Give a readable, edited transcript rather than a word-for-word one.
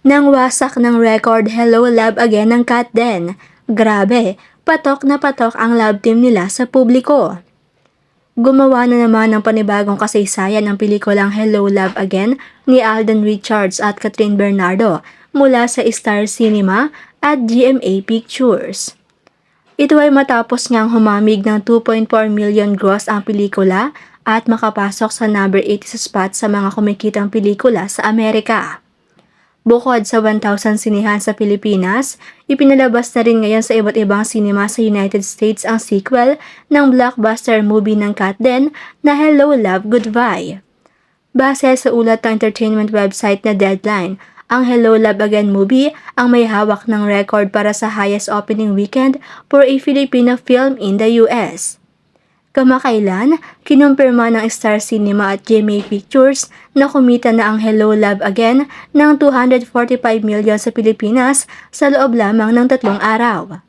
Nang wasak ng record Hello Love Again ng Kat Den. Grabe, patok na patok ang love team nila sa publiko. Gumawa na naman ng panibagong kasaysayan ang pelikulang Hello Love Again ni Alden Richards at Catherine Bernardo mula sa Star Cinema at GMA Pictures. Ito ay matapos ngang humamig ng 2.4 million gross ang pelikula at makapasok sa number 80 sa spot sa mga kumikitang pelikula sa Amerika. Bukod sa 1,000 sinihan sa Pilipinas, ipinalabas na rin ngayon sa iba't ibang sinema sa United States ang sequel ng blockbuster movie ng Kat Den na Hello Love Goodbye. Base sa ulat ng entertainment website na Deadline, ang Hello Love Again movie ang may hawak ng record para sa highest opening weekend for a Filipino film in the US. Kamakailan, kinumpirma ng Star Cinema at GMA Pictures na kumita na ang Hello Love Again ng 245 million sa Pilipinas sa loob lamang ng 3 araw.